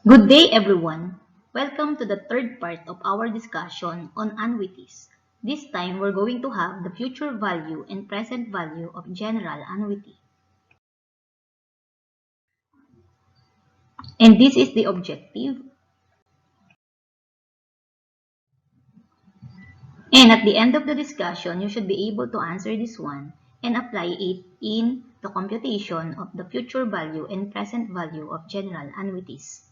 Good day, everyone. Welcome to the third part of our discussion on annuities. This time, we're going to have the future value and present value of general annuity. And this is the objective. And at the end of the discussion, you should be able to answer this one and apply it in the computation of the future value and present value of general annuities.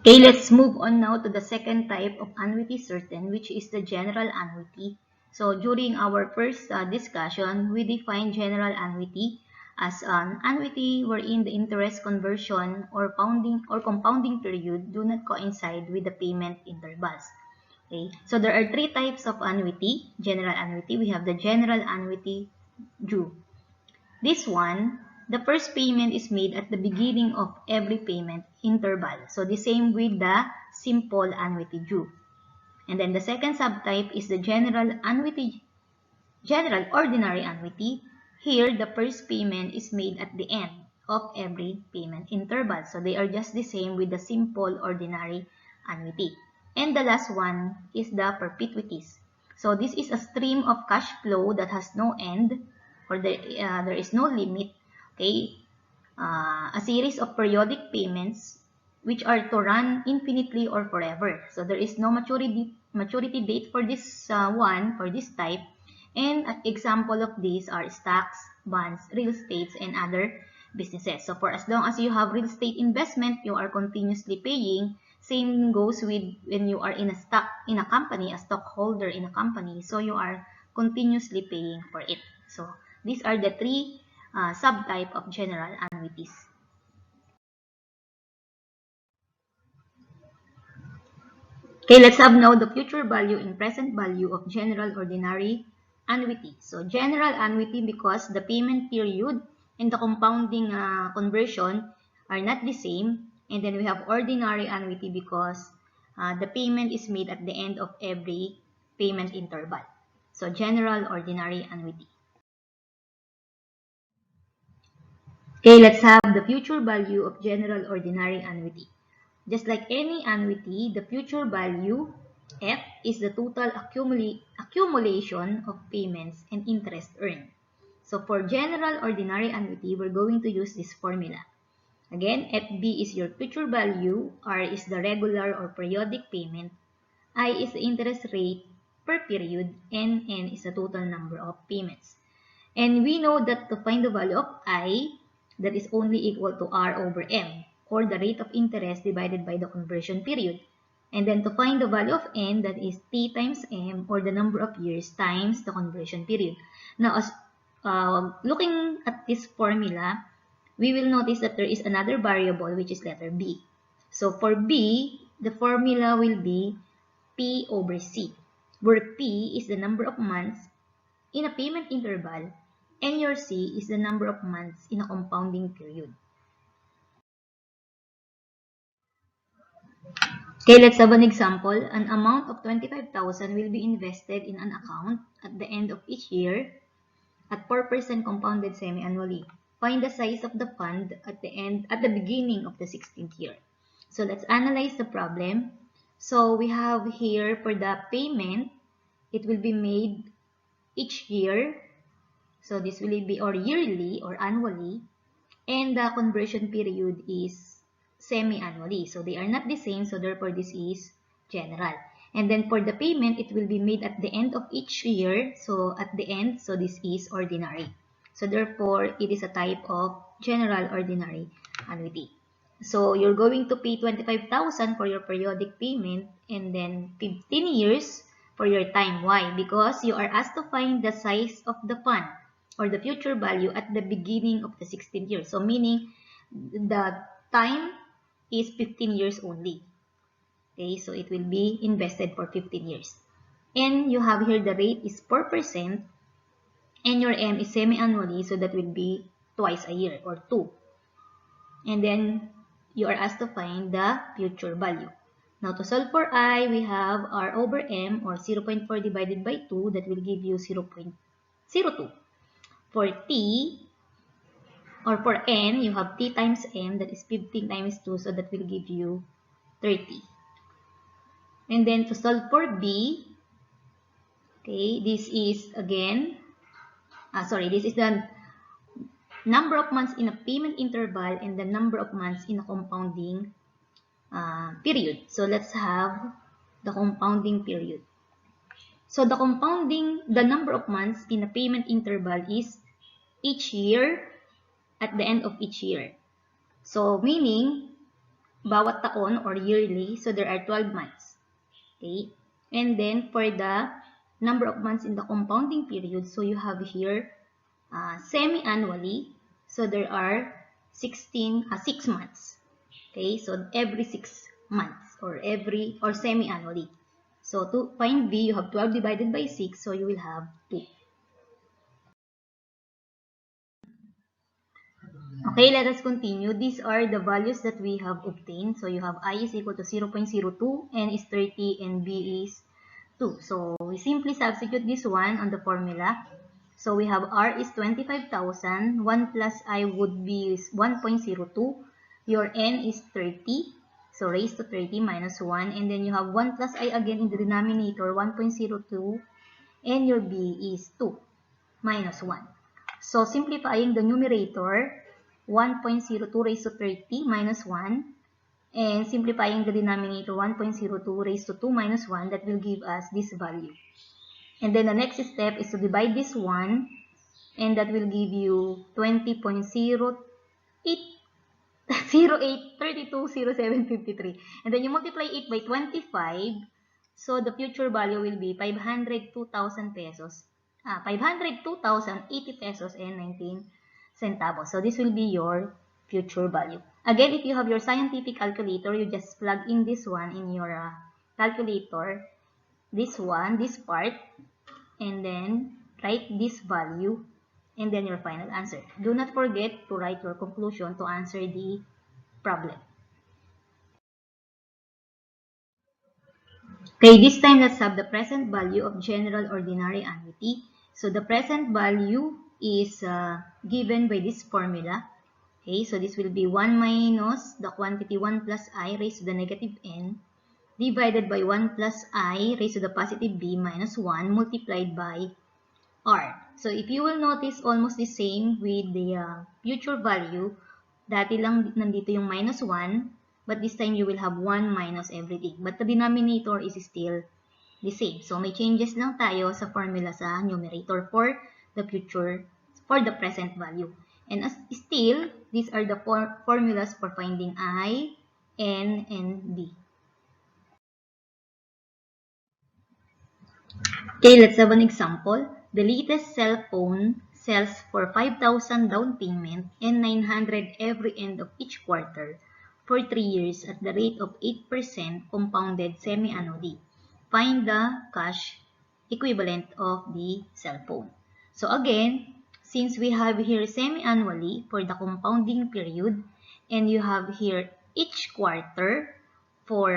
Okay, let's move on now to the second type of annuity certain, which is the general annuity. So during our first discussion, we defined general annuity as an annuity wherein the interest conversion or compounding period do not coincide with the payment intervals. Okay, so there are three types of annuity. General annuity, we have the general annuity due. This one, the first payment is made at the beginning of every payment interval. So the same with the simple annuity due. And then the second subtype is the general ordinary annuity. Here, the first payment is made at the end of every payment interval. So they are just the same with the simple ordinary annuity. And the last one is the perpetuities. So this is a stream of cash flow that has no end, or there is no limit. Okay, a series of periodic payments which are to run infinitely or forever. So there is no maturity date for this for this type. And an example of these are stocks, bonds, real estates, and other businesses. So for as long as you have real estate investment, you are continuously paying. Same goes with when you are in a company, a stockholder in a company. So you are continuously paying for it. So these are the three subtype of general annuities. Okay, let's have now the future value and present value of general ordinary annuity. So general annuity, because the payment period and the compounding conversion are not the same. And then we have ordinary annuity because the payment is made at the end of every payment interval. So general ordinary annuity. Okay, let's have the future value of general ordinary annuity. Just like any annuity, the future value, F, is the total accumulation of payments and interest earned. So for general ordinary annuity, we're going to use this formula. Again, FB is your future value, R is the regular or periodic payment, I is the interest rate per period, and N is the total number of payments. And we know that to find the value of I, that is only equal to R over M, or the rate of interest divided by the conversion period. And then to find the value of N, that is T times M, or the number of years times the conversion period. Now, as looking at this formula, we will notice that there is another variable, which is letter B. So for B, the formula will be P over C, where P is the number of months in a payment interval, and your C is the number of months in a compounding period. Okay, let's have an example. An amount of 25,000 will be invested in an account at the end of each year at 4% compounded semi-annually. Find the size of the fund at the beginning of the 16th year. So let's analyze the problem. So we have here for the payment, it will be made each year. So this will be or yearly or annually, and the conversion period is semi-annually. So they are not the same, so therefore this is general. And then for the payment, it will be made at the end of each year. So at the end, so this is ordinary. So therefore, it is a type of general ordinary annuity. So you're going to pay 25,000 for your periodic payment and then 15 years for your time. Why? Because you are asked to find the size of the fund or the future value at the beginning of the 16th year. So meaning the time is 15 years only. Okay, so it will be invested for 15 years. And you have here the rate is 4% and your M is semi-annually, so that will be twice a year or 2. And then you are asked to find the future value. Now to solve for I, we have R over M or 0.4 divided by 2, that will give you 0.02. For T, or for n, you have t times n, that is 15 times 2, so that will give you 30. And then to solve for b, okay, this is again, this is the number of months in a payment interval and the number of months in a compounding period. So let's have the compounding period. So the number of months in a payment interval is each year at the end of each year. So meaning, bawat taon or yearly, so there are 12 months. Okay? And then for the number of months in the compounding period, so you have here semi-annually, so there are 6 months. Okay, so every 6 months or semi-annually. So to find b, you have 12 divided by 6, so you will have 2. Okay, let us continue. These are the values that we have obtained. So you have I is equal to 0.02, N is 30, and B is 2. So we simply substitute this one on the formula. So we have R is 25,000. 1 plus I would be 1.02. Your N is 30. So raised to 30 minus 1. And then you have 1 plus I again in the denominator, 1.02. And your B is 2 minus 1. So simplifying the numerator, 1.02 raised to 30 minus 1. And simplifying the denominator, 1.02 raised to 2 minus 1, that will give us this value. And then the next step is to divide this one, and that will give you 20.08320753. And then you multiply it by 25, so the future value will be 502,000 pesos. 502,080 pesos and 19 centavos. So this will be your future value. Again, if you have your scientific calculator, you just plug in this one in your calculator, this part, and then write this value, and then your final answer. Do not forget to write your conclusion to answer the problem. Okay, this time let's have the present value of general ordinary annuity. So the present value is given by this formula. Okay, so this will be 1 minus the quantity 1 plus I raised to the negative n divided by 1 plus I raised to the positive b minus 1 multiplied by R. So if you will notice, almost the same with the future value. Dati lang nandito yung minus 1, but this time you will have 1 minus everything. But the denominator is still the same. So may changes lang tayo sa formula sa numerator for the present value. And still, these are the formulas for finding I, N, and D. Okay, let's have an example. The latest cell phone sells for 5,000 down payment and 900 every end of each quarter for 3 years at the rate of 8% compounded semi-annually. Find the cash equivalent of the cell phone. So again, since we have here semi-annually for the compounding period, and you have here each quarter for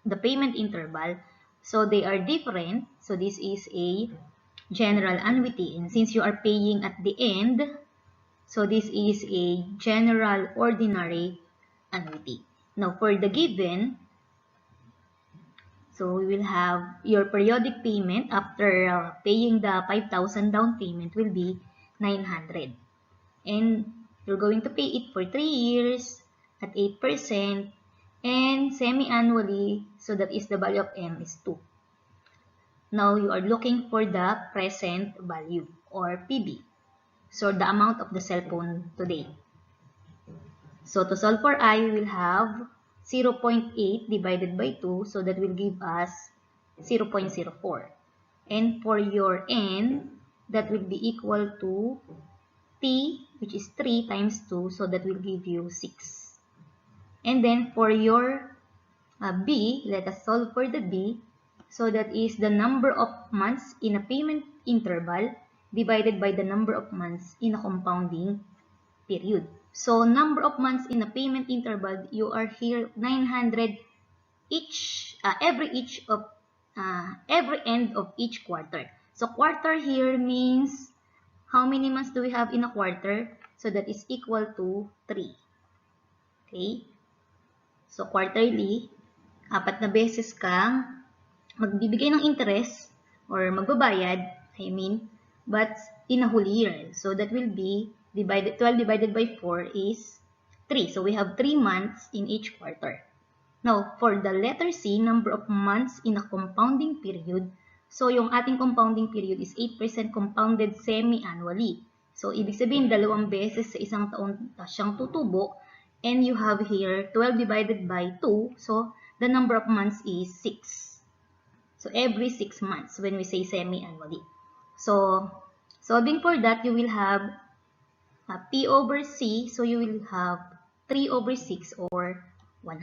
the payment interval, so they are different. So this is a general annuity, and since you are paying at the end, so this is a general ordinary annuity. Now for the given, so we will have your periodic payment after paying the 5,000 down payment will be 900, and you're going to pay it for 3 years at 8%, and semi-annually, so that is the value of M is 2. Now you are looking for the present value or PB. So the amount of the cell phone today. So to solve for I, we will have 0.8 divided by 2. So that will give us 0.04. And for your N, that will be equal to T, which is 3 times 2. So that will give you 6. And then for your B, let us solve for the B. So that is the number of months in a payment interval divided by the number of months in a compounding period. So number of months in a payment interval, you are here 900 every end of each quarter. So quarter here means how many months do we have in a quarter? So that is equal to 3. Okay? So quarterly, 4 na beses kang magbibigay ng interest or magbabayad, I mean, but in a whole year. So that will be 12 divided by 4 is 3. So we have 3 months in each quarter. Now, for the letter C, number of months in a compounding period, so yung ating compounding period is 8% compounded semi-annually. So, ibig sabihin, 2 beses sa isang taon siyang tutubo, and you have here 12 divided by 2, so the number of months is 6. So, every 6 months when we say semi-annually. So, solving for that, you will have P over C, so you will have 3 over 6 or 1/2.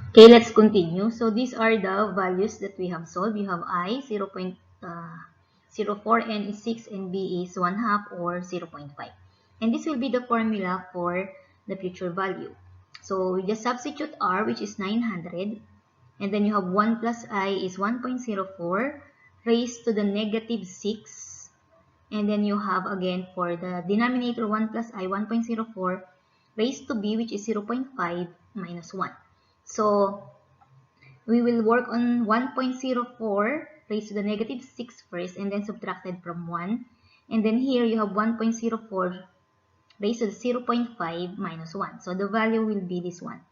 Okay, let's continue. So these are the values that we have solved. You have I 0.04, N is 6, and B is 1/2 or 0.5. And this will be the formula for the future value. So we just substitute R, which is 900, and then you have 1 plus I is 1.04 raised to the negative 6. And then you have again for the denominator 1 plus I 1.04 raised to B, which is 0.5 minus 1. So we will work on 1.04 raised to the negative 6 first and then subtracted from 1. And then here you have 1.04 raised to the 0.5 minus 1. So the value will be this one.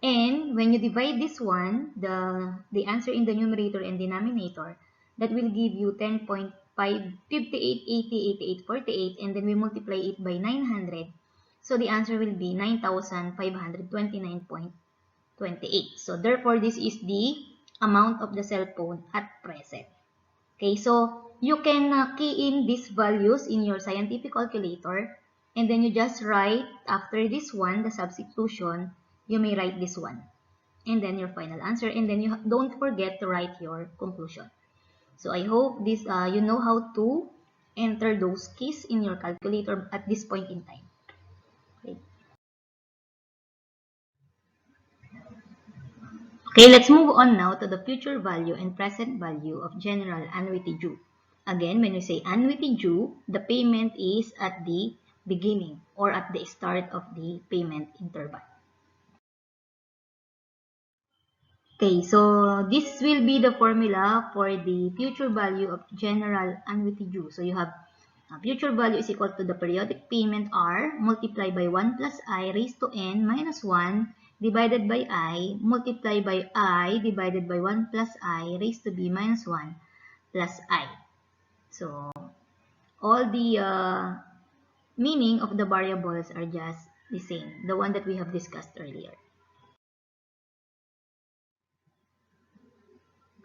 And when you divide this one, the answer in the numerator and denominator, that will give you 10.5, 58, 80, 88, 48, and then we multiply it by 900. So the answer will be 9,529.28. So therefore, this is the amount of the cell phone at present. Okay, so you can key in these values in your scientific calculator, and then you just write after this one, the substitution, you may write this one, and then your final answer, and then you don't forget to write your conclusion. So I hope this you know how to enter those keys in your calculator at this point in time. Okay. Okay, let's move on now to the future value and present value of general annuity due. Again, when we say annuity due, the payment is at the beginning or at the start of the payment interval. Okay, so this will be the formula for the future value of general annuity due. So you have future value is equal to the periodic payment R multiplied by 1 plus I raised to N minus 1 divided by I multiplied by I divided by 1 plus I raised to B minus 1 plus I. So all the meaning of the variables are just the same, the one that we have discussed earlier.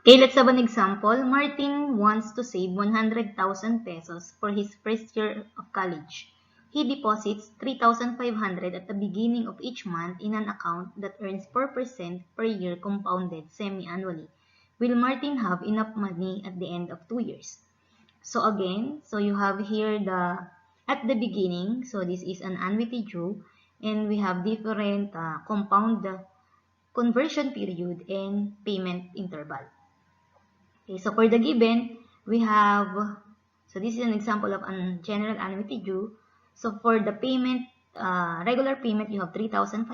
Okay, let's have an example. Martin wants to save 100,000 pesos for his first year of college. He deposits 3,500 at the beginning of each month in an account that earns 4% per year compounded semi-annually. Will Martin have enough money at the end of 2 years? So again, so you have here at the beginning, so this is an annuity due, and we have different compound conversion period and payment interval. Okay, so for the given, we have, so this is an example of a general annuity due. So for the payment, regular payment, you have 3,500.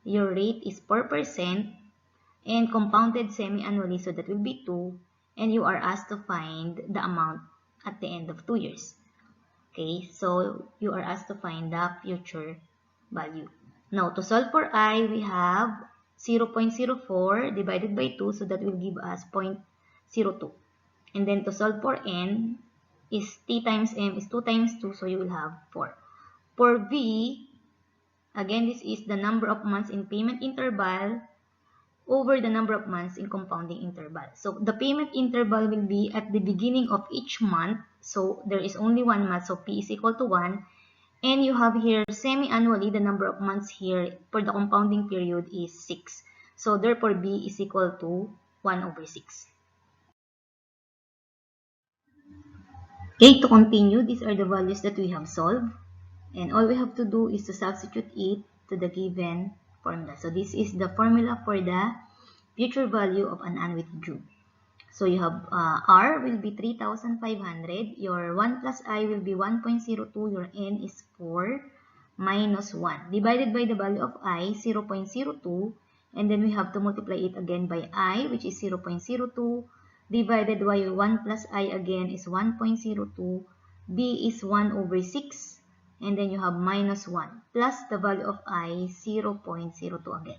Your rate is 4% and compounded semi-annually, so that will be 2. And you are asked to find the amount at the end of 2 years. Okay, so you are asked to find the future value. Now, to solve for I, we have 0.04 divided by 2, so that will give us 0.02. And then to solve for N, is T times M is 2 times 2, so you will have 4. For V, again, this is the number of months in payment interval over the number of months in compounding interval. So the payment interval will be at the beginning of each month. So there is only 1 month, so P is equal to 1. And you have here semi-annually, the number of months here for the compounding period is 6. So therefore B is equal to 1 over 6. Okay, to continue, these are the values that we have solved. And all we have to do is to substitute it to the given formula. So this is the formula for the future value of an annuity due. So you have R will be 3,500. Your 1 plus I will be 1.02. Your N is 4 minus 1. Divided by the value of I, 0.02. And then we have to multiply it again by I, which is 0.02. Divided by 1 plus I again is 1.02. B is 1 over 6. And then you have minus 1. Plus the value of I, 0.02 again.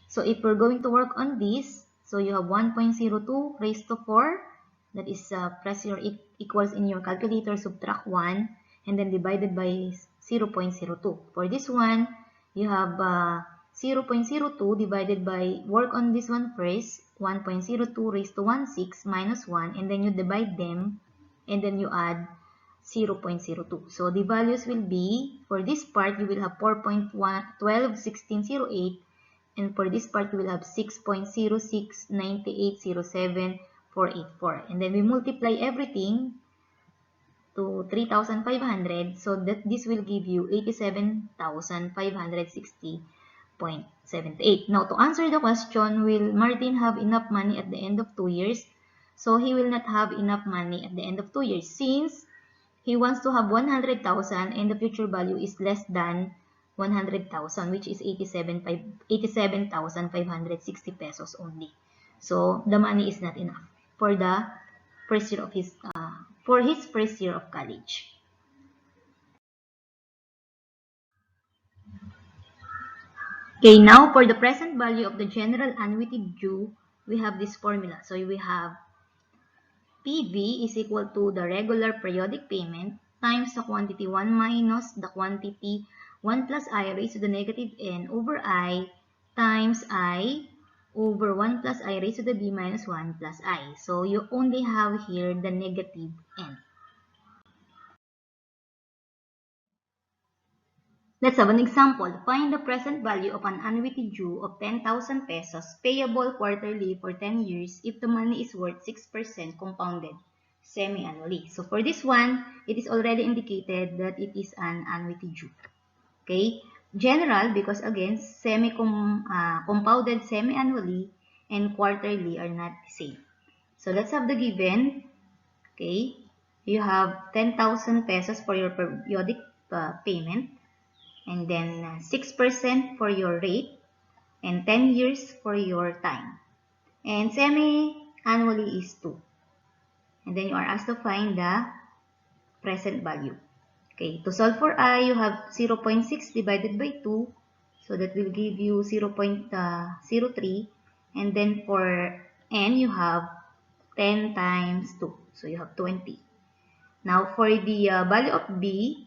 So if we're going to work on this, so you have 1.02 raised to 4, that is press your equals in your calculator, subtract 1, and then divided by 0.02. For this one, you have 0.02 divided by, work on this one first, 1.02 raised to 16 minus 1, and then you divide them, and then you add 0.02. So the values will be, for this part, you will have 4.121608, and for this part, we will have 6.069807,484. And then we multiply everything to 3,500. So that this will give you 87,560.78. Now, to answer the question, will Martin have enough money at the end of 2 years? So he will not have enough money at the end of 2 years since he wants to have 100,000 and the future value is less than 100,000, which is 87,560 pesos only. So the money is not enough for the first year of his first year of college. Okay, now for the present value of the general annuity due, we have this formula. So we have PV is equal to the regular periodic payment times the quantity 1 minus the quantity 1 plus I raised to the negative n over I times I over 1 plus I raised to the b minus 1 plus I. So you only have here the negative n. Let's have an example. Find the present value of an annuity due of 10,000 pesos payable quarterly for 10 years if the money is worth 6% compounded semi-annually. So for this one, it is already indicated that it is an annuity due. Okay? General, because again, compounded semi-annually and quarterly are not the same. So let's have the given. Okay? You have 10,000 pesos for your periodic payment. And then 6% for your rate, and 10 years for your time. And semi-annually is 2. And then you are asked to find the present value. Okay, to solve for I, you have 0.6 divided by 2. So that will give you 0.03. And then for N, you have 10 times 2. So you have 20. Now for the value of B,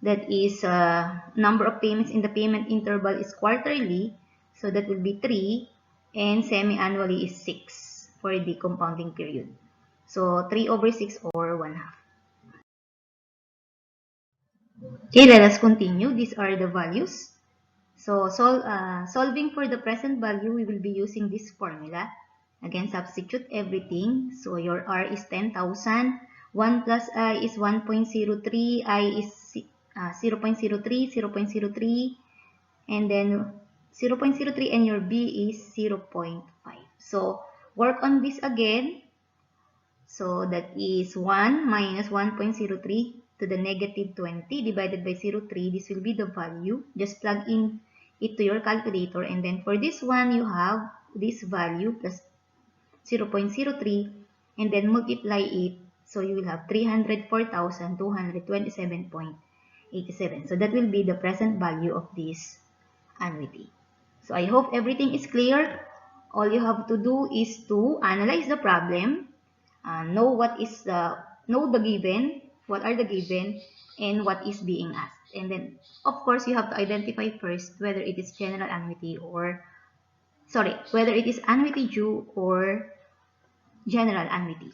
that is number of payments in the payment interval is quarterly, so that will be 3, and semi-annually is 6 for the compounding period. So 3 over 6 or 1/2. Okay, let us continue. These are the values. So solving for the present value, we will be using this formula. Again, substitute everything. So your R is 10,000. 1 plus I is 1.03. I is 0.03, 0.03, and then 0.03, and your B is 0.5. So work on this again. So that is 1 minus 1.03 to the negative 20 divided by 0.3. This will be the value. Just plug in it to your calculator, and then for this one, you have this value plus 0.03, and then multiply it. So you will have 304,227.87. So that will be the present value of this annuity. So I hope everything is clear. All you have to do is to analyze the problem, know the given, what are the given, and what is being asked. And then, of course, you have to identify first whether it is general annuity or, whether it is annuity due or general annuity.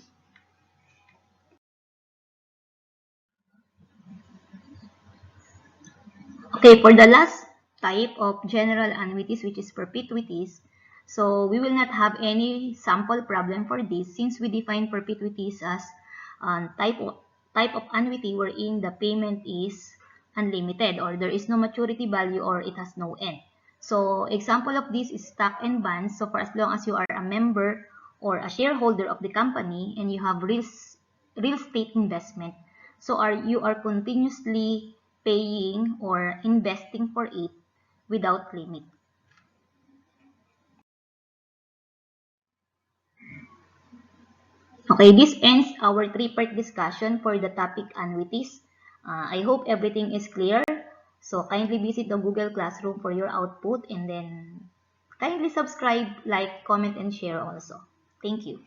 Okay, for the last type of general annuities, which is perpetuities, so we will not have any sample problem for this since we define perpetuities as type of annuity wherein the payment is unlimited, or there is no maturity value, or it has no end. So example of this is stock and bonds. So for as long as you are a member or a shareholder of the company and you have real estate investment, so you are continuously paying or investing for it without limit. Okay, this ends our three-part discussion for the topic annuities. I hope everything is clear. So kindly visit the Google Classroom for your output, and then kindly subscribe, like, comment, and share also. Thank you.